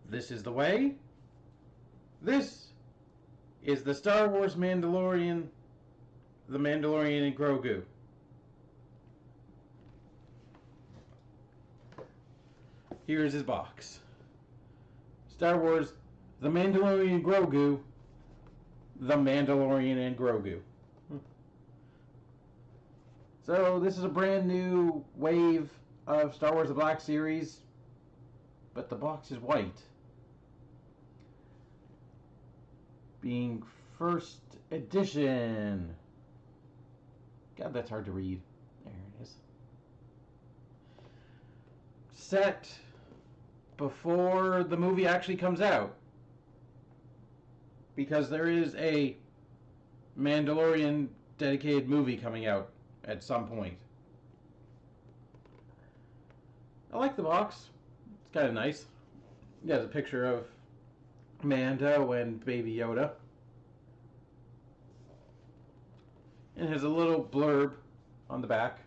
This is the way. This is the Star Wars Mandalorian, the Mandalorian and Grogu. Here's his box. Star Wars, the Mandalorian Grogu, the Mandalorian and Grogu. So this is a brand new wave of Star Wars The Black Series, but the box is white. Being first edition. God, that's hard to read. There it is. Set before the movie actually comes out, because there is a Mandalorian dedicated movie coming out at some point. I like the box. It's kind of nice. It has a picture of Mando and Baby Yoda. It has a little blurb on the back.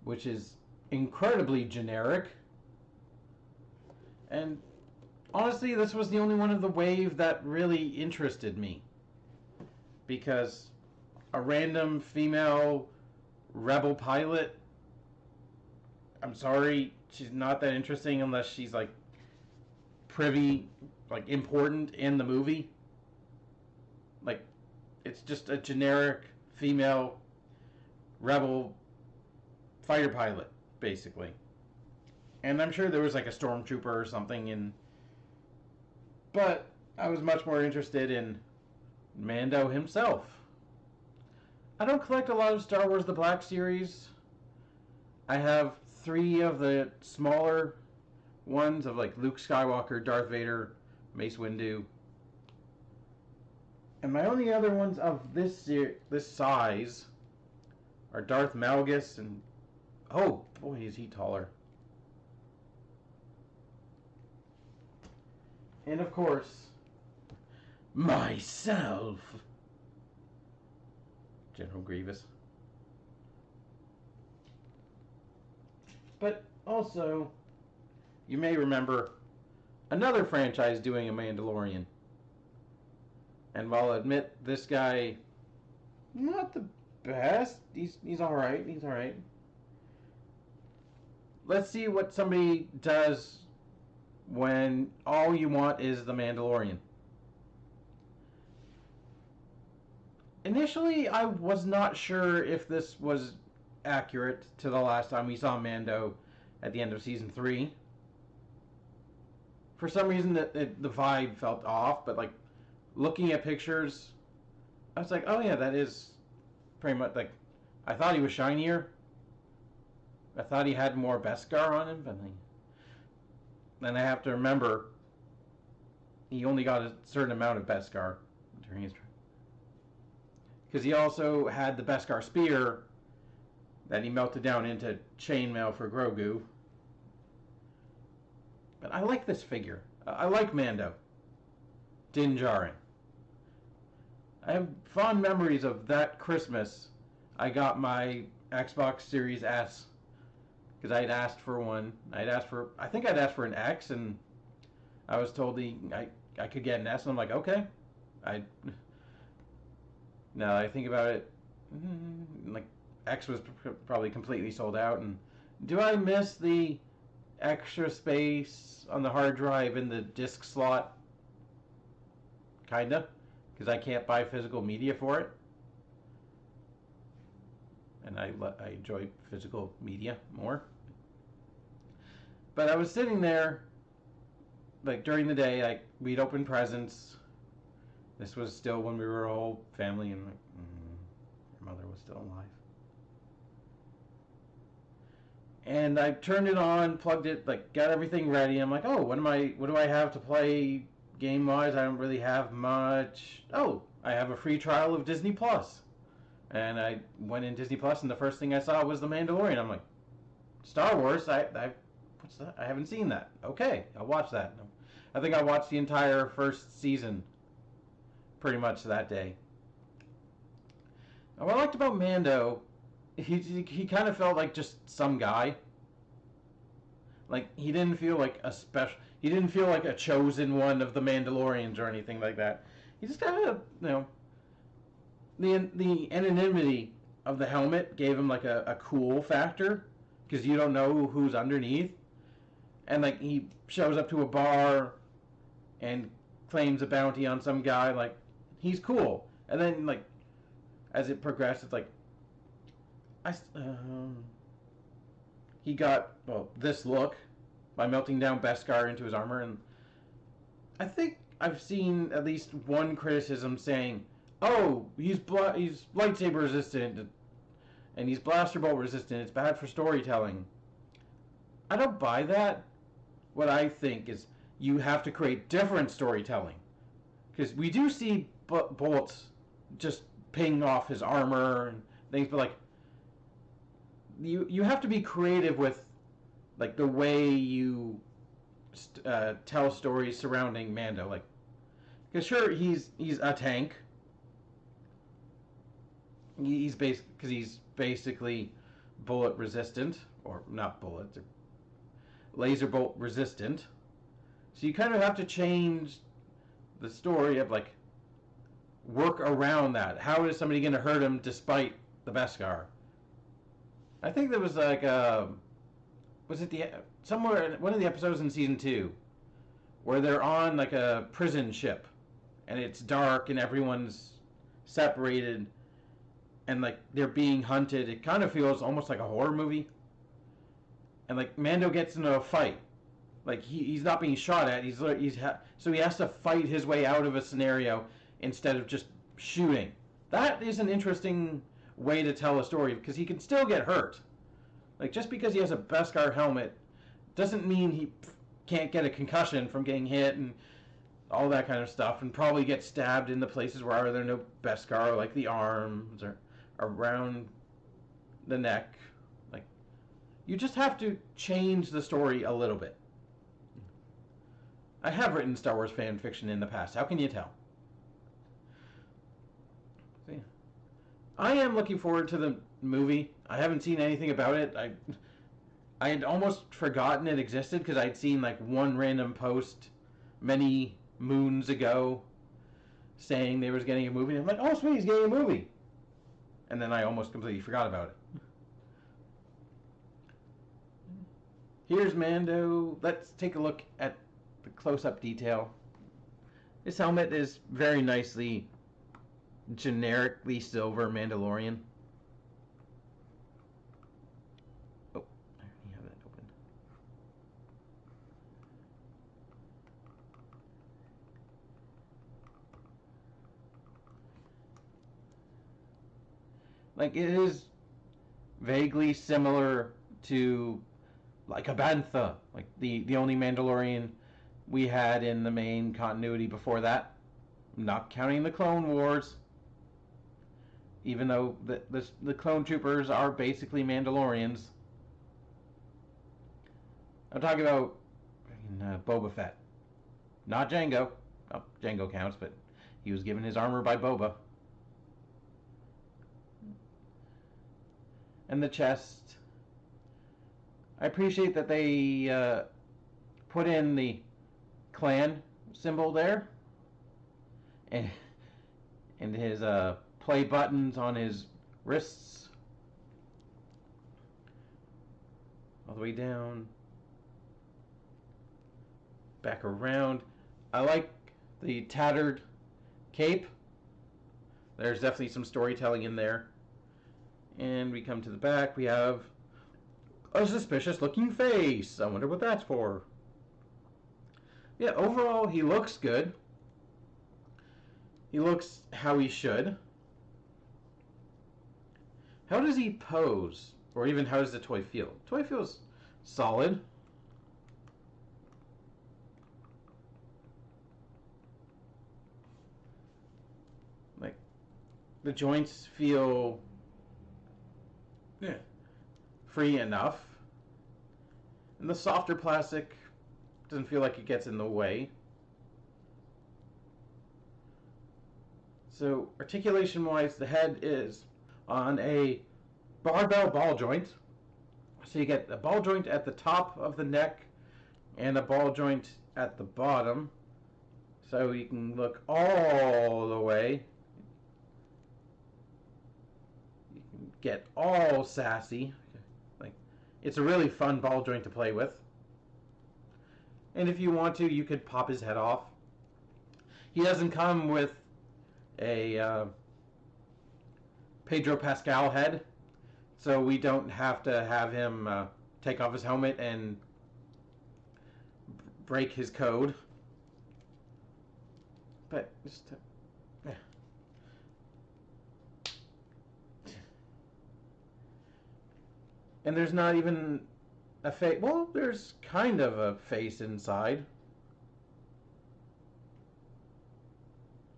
Which is incredibly generic. And honestly, this was the only one of the wave that really interested me. Because a random female rebel pilot, I'm sorry, she's not that interesting unless she's like privy, like important in the movie. Like, it's just a generic female rebel fighter pilot, basically. And I'm sure there was like a stormtrooper or something in, but I was much more interested in Mando himself. I don't collect a lot of Star Wars The Black Series. I have 3 of the smaller ones of like Luke Skywalker, Darth Vader, Mace Windu. And my only other ones of this size are Darth Malgus and, oh boy, is he taller. And of course, myself, General Grievous. But also, you may remember another franchise doing a Mandalorian. And while I'll admit this guy, not the best, he's alright, he's alright. Let's see what somebody does when all you want is the Mandalorian. Initially, I was not sure if this was accurate to the last time we saw Mando at the end of season 3. For some reason, the vibe felt off, but like looking at pictures, I was like, oh yeah, that is pretty much like, I thought he was shinier. I thought he had more Beskar on him, but then I have to remember he only got a certain amount of Beskar during his, because he also had the Beskar spear that he melted down into chainmail for Grogu. But I like this figure. I like Mando. Din Djarin. I have fond memories of that Christmas. I got my Xbox Series S because I had asked for one. I think I'd asked for an X, and I was told I could get an S, and I'm like, okay. Now I think about it, like X was probably completely sold out, and do I miss the extra space on the hard drive in the disc slot? Kinda, because I can't buy physical media for it, and I enjoy physical media more. But I was sitting there, like during the day, we'd open presents. This was still when we were a whole family, and like, your mother was still alive. And I turned it on, plugged it, like got everything ready. I'm like, oh, what do I have to play game-wise? I don't really have much. Oh, I have a free trial of Disney Plus. And I went in Disney Plus, and the first thing I saw was The Mandalorian. I'm like, Star Wars? What's that? I haven't seen that. Okay, I'll watch that. I think I watched the entire first season pretty much that day. And what I liked about Mando, he kind of felt like just some guy. Like he didn't feel like a special. He didn't feel like a chosen one of the Mandalorians or anything like that. He just kind of, the anonymity of the helmet gave him like a cool factor because you don't know who's underneath, and like he shows up to a bar and claims a bounty on some guy. Like he's cool, and then like as it progressed, it's like I he got this look by melting down Beskar into his armor, and I think I've seen at least one criticism saying, "Oh, he's lightsaber resistant, and he's blaster bolt resistant. It's bad for storytelling." I don't buy that. What I think is you have to create different storytelling, because we do see bullets just ping off his armor and things, but like you have to be creative with like the way you tell stories surrounding Mando. Like, because sure he's a tank. He's basically bullet resistant, or not bullet, laser bolt resistant. So you kind of have to change the story of like work around that. How is somebody going to hurt him despite the Beskar? I think there was like was it somewhere one of the episodes in season 2 where they're on like a prison ship and it's dark and everyone's separated and like they're being hunted. It kind of feels almost like a horror movie. And like Mando gets into a fight. Like he's not being shot at. So he has to fight his way out of a scenario instead of just shooting. That is an interesting way to tell a story because he can still get hurt. Like just because he has a Beskar helmet doesn't mean he can't get a concussion from getting hit and all that kind of stuff, and probably get stabbed in the places where there are no Beskar, like the arms or around the neck. Like you just have to change the story a little bit. I have written Star Wars fan fiction in the past. How can you tell? See, I am looking forward to the movie. I haven't seen anything about it. I had almost forgotten it existed because I'd seen like one random post many moons ago saying they was getting a movie. And I'm like, oh sweet, he's getting a movie. And then I almost completely forgot about it. Here's Mando. Let's take a look at the close-up detail. This helmet is very nicely generically silver Mandalorian. Oh, I already have that open. Like it is vaguely similar to like a bantha, like the only Mandalorian we had in the main continuity before that, not counting the Clone Wars. Even though the clone troopers are basically Mandalorians. I'm talking about Boba Fett, not Jango. Oh, Jango counts, but he was given his armor by Boba. And the chest. I appreciate that they put in the clan symbol there, and his play buttons on his wrists, all the way down, back around. I like the tattered cape. There's definitely some storytelling in there. And we come to the back. We have a suspicious looking face. I wonder what that's for. Yeah, overall he looks good. He looks how he should. How does he pose? Or even how does the toy feel? The toy feels solid. Like, the joints feel free enough. And the softer plastic doesn't feel like it gets in the way. So, articulation-wise, the head is on a barbell ball joint, So you get a ball joint at the top of the neck and a ball joint at the bottom. So you can look all the way. You can get all sassy. Like, it's a really fun ball joint to play with. And if you want to, you could pop his head off. He doesn't come with a Pedro Pascal head, so we don't have to have him take off his helmet and break his code. But just yeah. And there's not even a face. Well, there's kind of a face inside.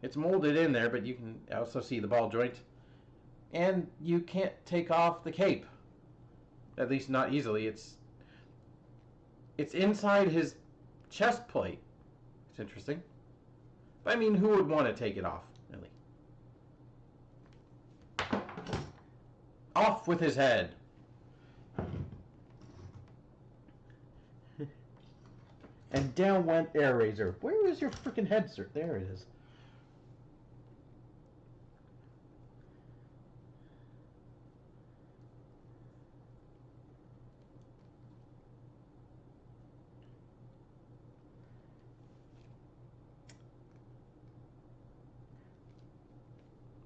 It's molded in there, but you can also see the ball joint. And you can't take off the cape. At least not easily. It's inside his chest plate. It's interesting. But I mean, who would want to take it off, really? Off with his head. And down went Air Razor. Where is your freaking head, sir? There it is.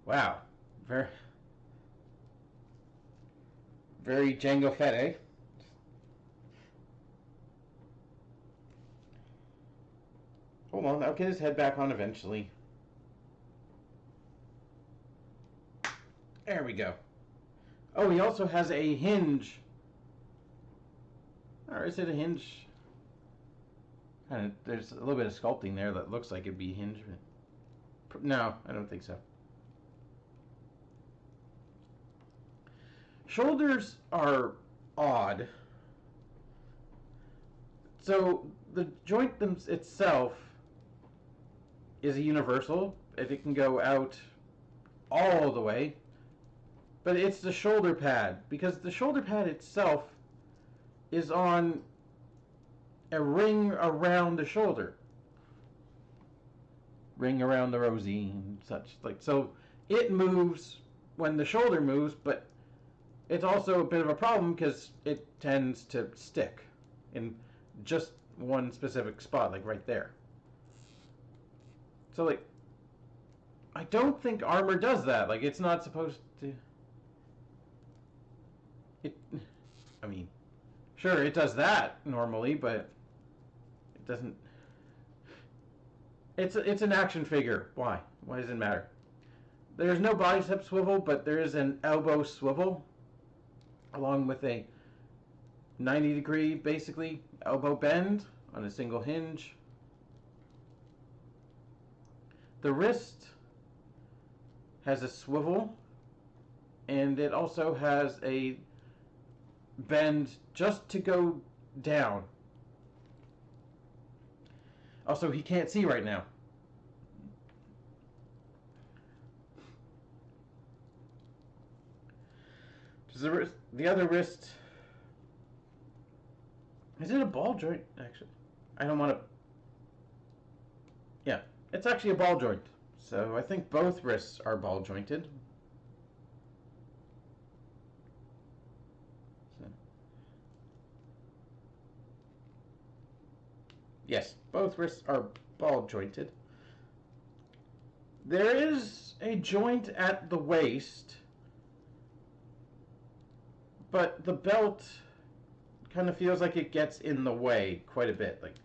Wow. Very, very Jango Fett, eh? Hold on, I'll get his head back on eventually. There we go. Oh, he also has a hinge. Or is it a hinge? There's a little bit of sculpting there that looks like it'd be hinge. But no, I don't think so. Shoulders are odd. So the joint itself is a universal, and it can go out all the way. But it's the shoulder pad, because the shoulder pad itself is on a ring around the shoulder. Ring around the rosy and such. Like, so it moves when the shoulder moves, but it's also a bit of a problem because it tends to stick in just one specific spot, like right there. So, like, I don't think armor does that. Like, it's not supposed to. I mean, sure, it does that normally, but it doesn't. It's an action figure. Why? Why does it matter? There's no bicep swivel, but there is an elbow swivel, along with a 90-degree, basically, elbow bend on a single hinge. The wrist has a swivel, and it also has a bend just to go down. Also, he can't see right now. Does the other wrist... Is it a ball joint, actually? I don't want to... Yeah, it's actually a ball joint. So I think both wrists are ball jointed. Yes, both wrists are ball jointed. There is a joint at the waist, but the belt kind of feels like it gets in the way quite a bit. Like,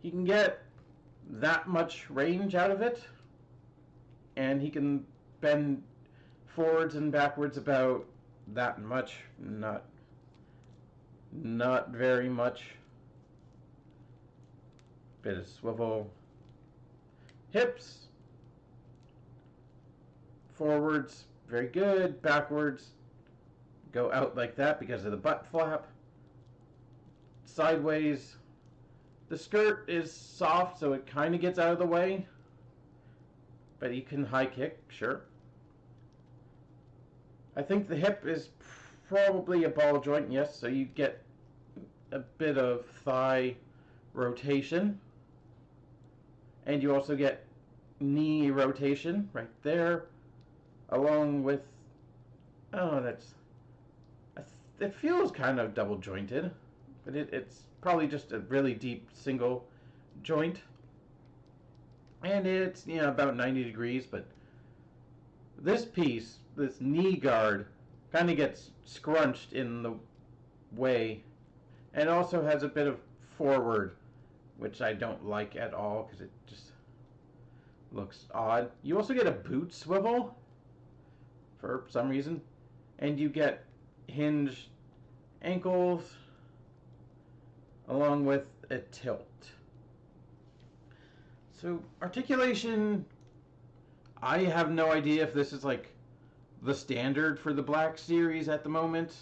he can get that much range out of it, and he can bend forwards and backwards about that much. Not very much. Bit of swivel. Hips. Forwards, very good. Backwards, go out like that because of the butt flap. Sideways. The skirt is soft, so it kind of gets out of the way. But you can high kick, sure. I think the hip is probably a ball joint, yes, so you get a bit of thigh rotation. And you also get knee rotation right there, along with, oh, it feels kind of double jointed, but it's probably just a really deep single joint. And it's, about 90 degrees, but this piece, this knee guard, kind of gets scrunched in the way, and also has a bit of forward, which I don't like at all because it just looks odd. You also get a boot swivel for some reason, and you get hinged ankles along with a tilt. So articulation, I have no idea if this is like the standard for the Black Series at the moment.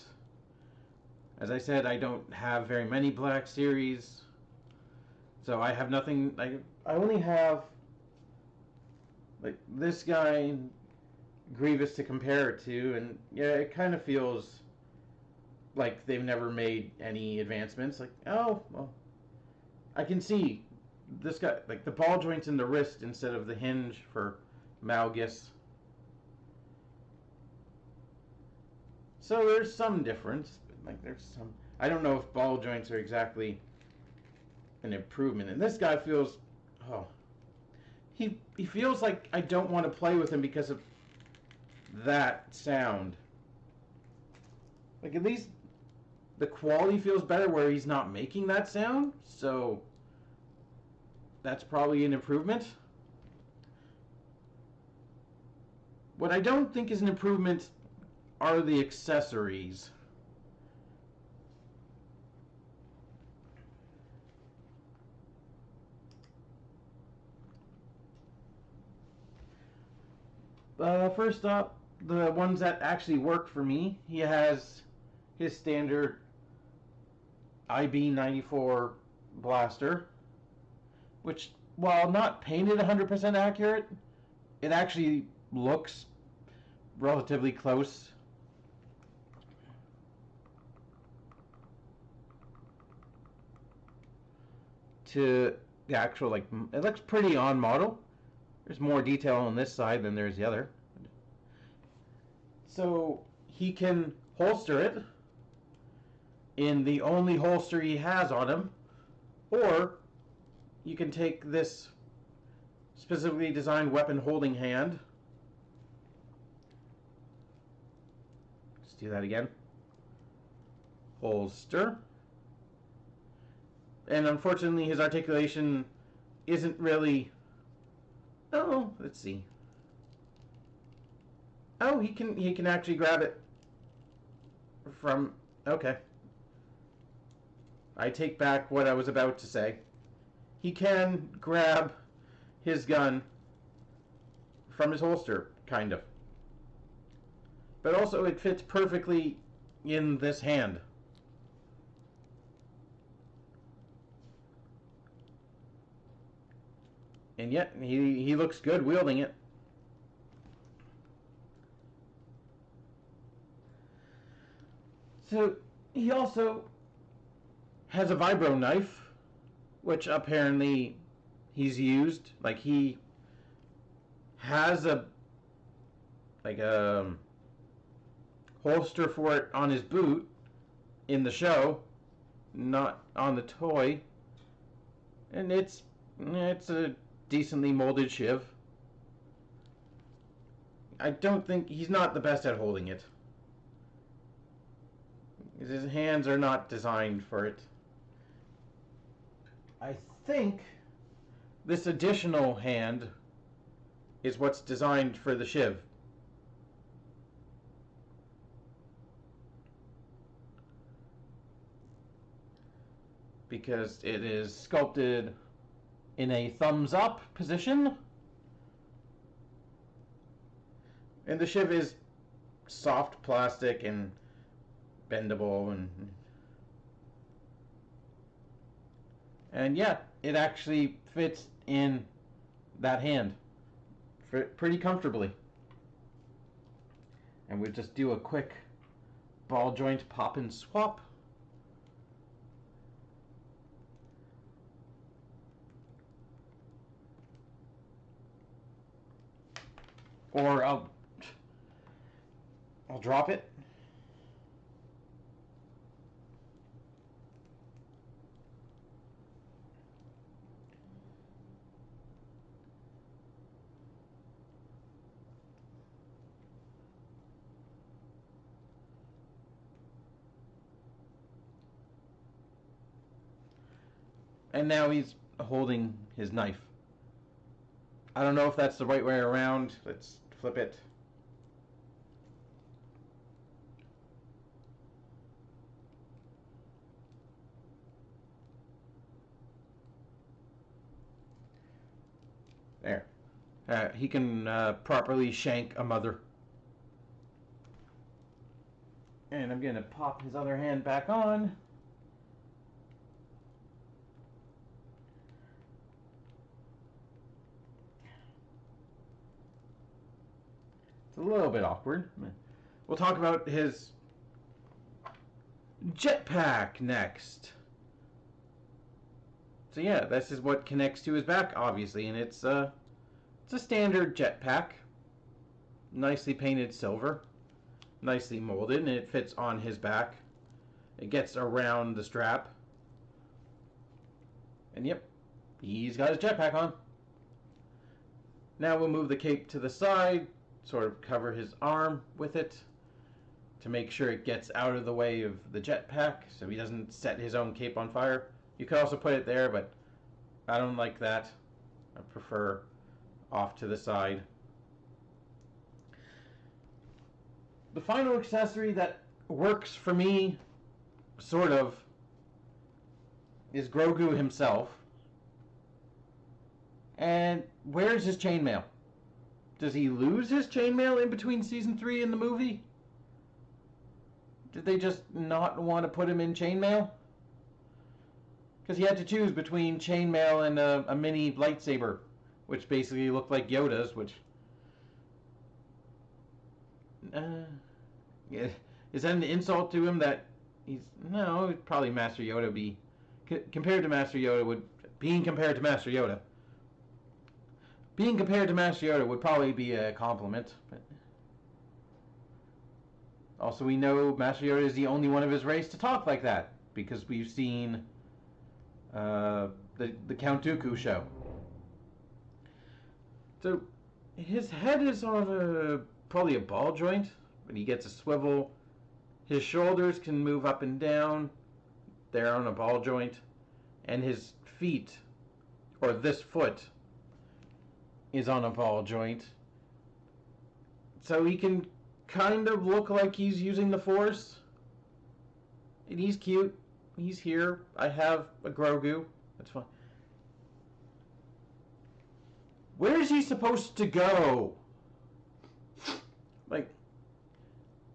As I said, I don't have very many Black Series, so I have nothing. I only have like this guy and Grievous to compare it to, and yeah, it kind of feels like they've never made any advancements. Like, oh, well, I can see this guy, like the ball joints in the wrist instead of the hinge for Malgus. So there's some difference, but like there's some. I don't know if ball joints are exactly an improvement. And this guy feels, oh, he feels like I don't want to play with him because of that sound. Like at least the quality feels better where he's not making that sound, so that's probably an improvement. What I don't think is an improvement are the accessories. First up, the ones that actually work for me. He has his standard IB-94 blaster, which, while not painted 100% accurate, it actually looks relatively close. To the actual, like, it looks pretty on model. There's more detail on this side than there's the other. So he can holster it in the only holster he has on him, or you can take this specifically designed weapon holding hand. Let's do that again. Holster. And unfortunately his articulation isn't really... Oh, let's see. Oh, he can actually grab it from... Okay. I take back what I was about to say. He can grab his gun from his holster, kind of. But also it fits perfectly in this hand. And yet, he looks good wielding it. So, he also has a vibro knife, which apparently he's used. Like, he has a holster for it on his boot in the show, not on the toy. And it's a decently molded shiv. I don't think he's not the best at holding it. His hands are not designed for it. I think this additional hand is what's designed for the shiv. Because it is sculpted in a thumbs up position. And the shiv is soft plastic and bendable and yeah, it actually fits in that hand pretty comfortably. And we'll just do a quick ball joint pop and swap. Or I'll drop it. And now he's holding his knife. I don't know if that's the right way around. Let's flip it. There. He can properly shank a mother. And I'm going to pop his other hand back on. It's a little bit awkward. We'll talk about his jetpack next. So yeah, this is what connects to his back, obviously, and it's a standard jetpack, nicely painted silver, nicely molded, and it fits on his back. It gets around the strap, and yep, he's got his jetpack on. Now we'll move the cape to the side, sort of cover his arm with it to make sure it gets out of the way of the jetpack so he doesn't set his own cape on fire. You could also put it there, but I don't like that. I prefer off to the side. The final accessory that works for me, sort of, is Grogu himself. And where's his chainmail? Does he lose his chainmail in between season 3 and the movie? Did they just not want to put him in chainmail? Because he had to choose between chainmail and a mini lightsaber, which basically looked like Yoda's, which... yeah, is that an insult to him that he's... No, probably Master Yoda be... compared to Master Yoda would... Being compared to Master Yoda. Being compared to Master Yoda would probably be a compliment, but... Also, we know Master Yoda is the only one of his race to talk like that, because we've seen... the Count Dooku show. So his head is on probably a ball joint, but he gets a swivel. His shoulders can move up and down. They're on a ball joint. And his feet, or this foot, is on a ball joint. So he can kind of look like he's using the Force. And he's cute. He's here. I have a Grogu. That's fine. Where is he supposed to go? Like,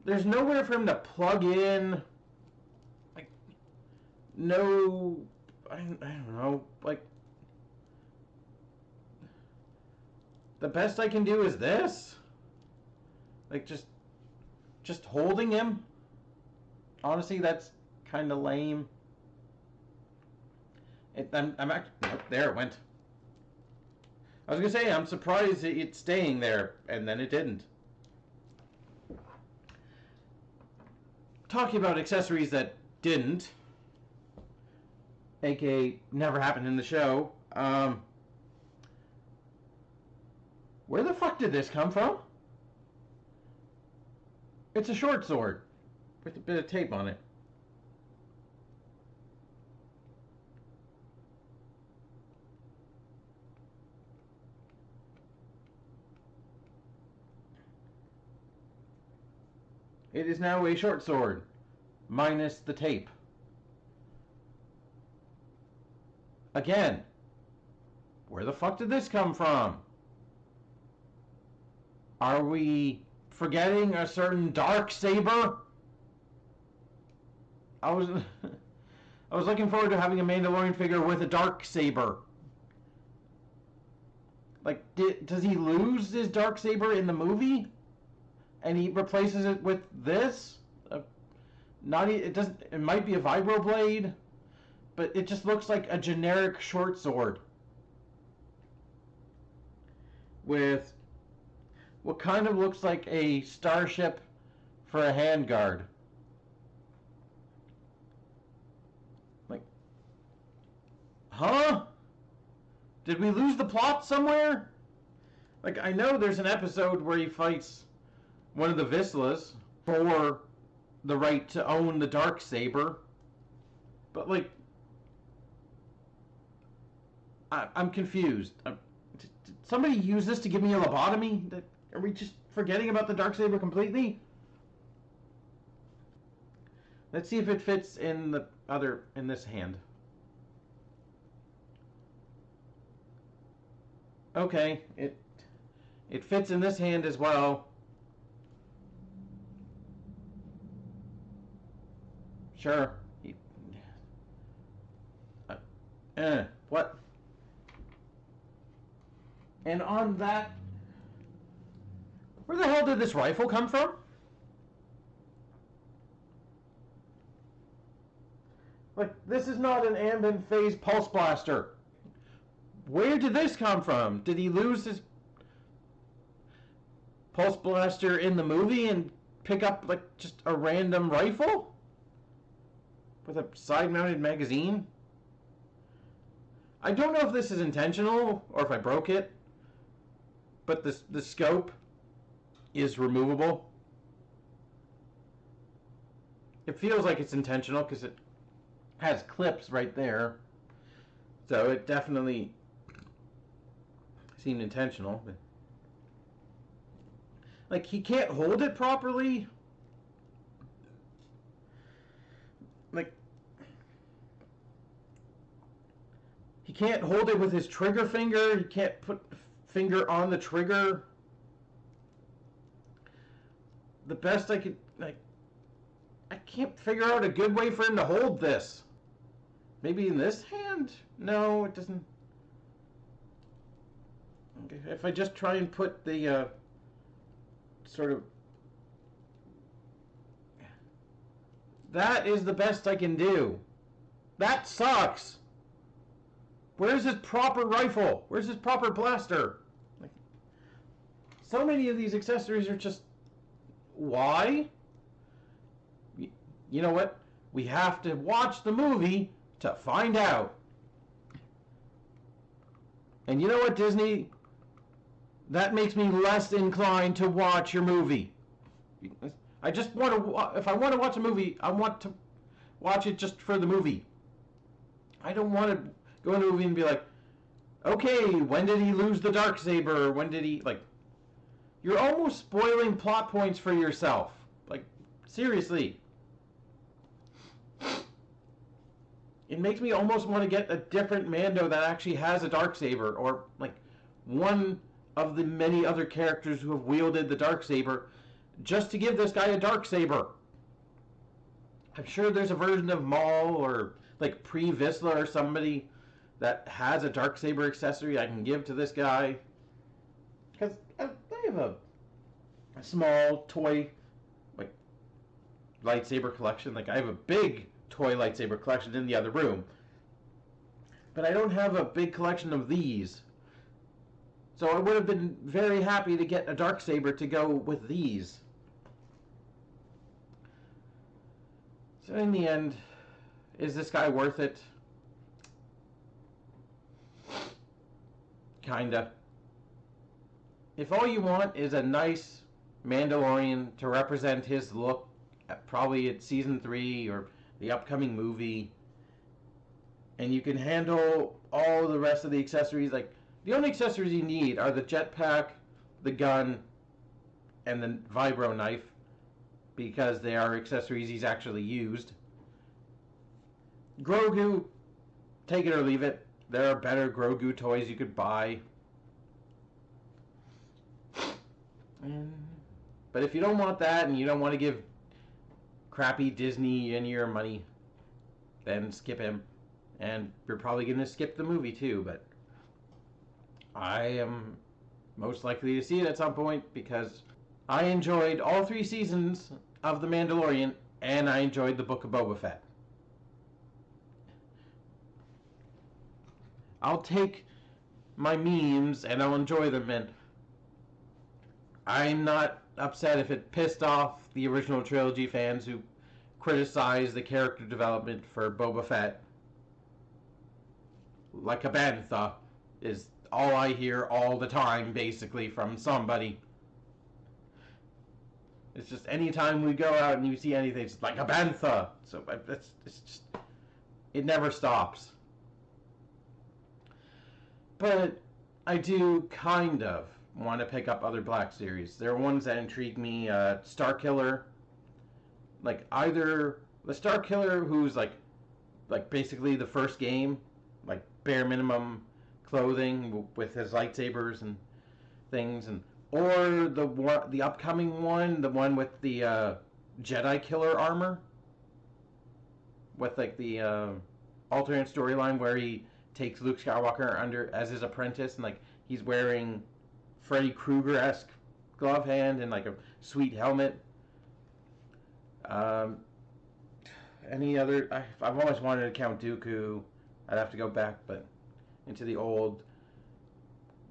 there's nowhere for him to plug in. Like, no, I don't know. Like, the best I can do is this. Like, just holding him. Honestly, that's kind of lame. I'm actually... Oh, there it went. I was going to say, I'm surprised it's staying there, and then it didn't. Talking about accessories that didn't, aka never happened in the show, where the fuck did this come from? It's a short sword with a bit of tape on it. It is now a short sword, minus the tape. Again, where the fuck did this come from? Are we forgetting a certain dark saber? I was looking forward to having a Mandalorian figure with a dark saber. Like, does he lose his dark saber in the movie? And he replaces it with this? Not it doesn't. It might be a vibroblade, but it just looks like a generic short sword with what kind of looks like a starship for a handguard. Like, huh? Did we lose the plot somewhere? Like, I know there's an episode where he fights one of the Vislas for the right to own the Darksaber, but like, I'm confused. Did somebody use this to give me a lobotomy? Are we just forgetting about the Darksaber completely? Let's see if it fits in this hand. Okay, it fits in this hand as well. Sure. What? And on that, where the hell did this rifle come from? Like, this is not an ambient phase pulse blaster. Where did this come from? Did he lose his pulse blaster in the movie and pick up, like, just a random rifle? With a side-mounted magazine? I don't know if this is intentional or if I broke it, but the scope is removable. It feels like it's intentional because it has clips right there. So it definitely seemed intentional. But like, he can't hold it properly. Like, he can't hold it with his trigger finger. He can't put finger on the trigger. The best I could, like, I can't figure out a good way for him to hold this. Maybe in this hand? No, it doesn't. Okay, if I just try and put the sort of, that is the best I can do. That sucks. Where's his proper rifle? Where's his proper blaster? Like, so many of these accessories are just, why? You know what? We have to watch the movie to find out. And you know what, Disney? That makes me less inclined to watch your movie. I just want to, if I want to watch a movie, I want to watch it just for the movie. I don't want to go into a movie and be like, okay, when did he lose the Darksaber? When did he, like, you're almost spoiling plot points for yourself. Like, seriously. It makes me almost want to get a different Mando that actually has a Darksaber, or, like, one of the many other characters who have wielded the Darksaber, just to give this guy a Darksaber. I'm sure there's a version of Maul or, like, pre-Visla or somebody that has a Darksaber accessory I can give to this guy. Because I have a small toy, like, lightsaber collection. Like, I have a big toy lightsaber collection in the other room. But I don't have a big collection of these. So I would have been very happy to get a Darksaber to go with these. So in the end, is this guy worth it? Kinda. If all you want is a nice Mandalorian to represent his look, probably at season 3 or the upcoming movie, and you can handle all the rest of the accessories, like, the only accessories you need are the jetpack, the gun, and the vibro knife, because they are accessories he's actually used. Grogu, take it or leave it. There are better Grogu toys you could buy. But if you don't want that and you don't want to give crappy Disney any of your money, then skip him. And you're probably going to skip the movie too, but I am most likely to see it at some point because I enjoyed all 3 seasons of The Mandalorian and I enjoyed the Book of Boba Fett. I'll take my memes and I'll enjoy them, and I'm not upset if it pissed off the original trilogy fans who criticize the character development for Boba Fett. Like a bantha is all I hear all the time, basically, from somebody. It's just anytime we go out and you see anything, it's like a bantha. So it's just, it never stops. But I do kind of want to pick up other Black series. There are ones that intrigue me. Star Killer, like either the Star Killer, who's like basically the first game, like bare minimum clothing with his lightsabers and things, and or the upcoming one, the one with the Jedi killer armor, with like the alternate storyline where he takes Luke Skywalker under as his apprentice, and like he's wearing Freddy Krueger-esque glove hand and like a sweet helmet. Any other? I've always wanted a Count Dooku. I'd have to go back, but into the old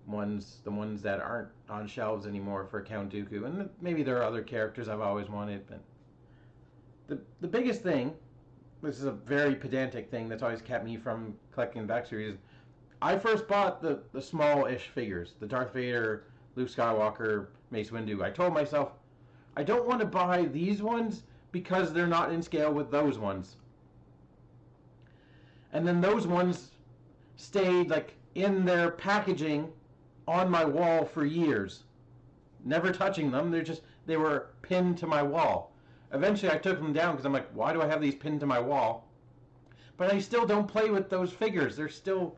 ones, the ones that aren't on shelves anymore for Count Dooku, and maybe there are other characters I've always wanted. But the biggest thing, this is a very pedantic thing that's always kept me from collecting the back series. I first bought the small-ish figures, the Darth Vader, Luke Skywalker, Mace Windu. I told myself, I don't want to buy these ones because they're not in scale with those ones. And then those ones stayed like in their packaging on my wall for years, never touching them. They were pinned to my wall. Eventually I took them down because I'm like, why do I have these pinned to my wall? But I still don't play with those figures. They're still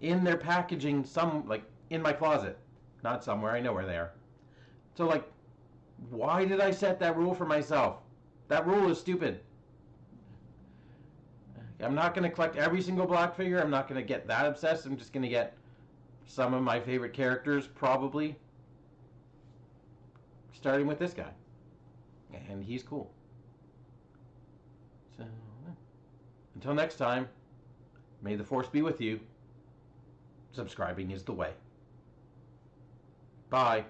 in their packaging, some like in my closet. Not somewhere, I know where they are. So like, why did I set that rule for myself? That rule is stupid. I'm not going to collect every single Black figure. I'm not going to get that obsessed. I'm just going to get some of my favorite characters, probably. Starting with this guy. And he's cool. So, until next time, may the Force be with you. Subscribing is the way. Bye.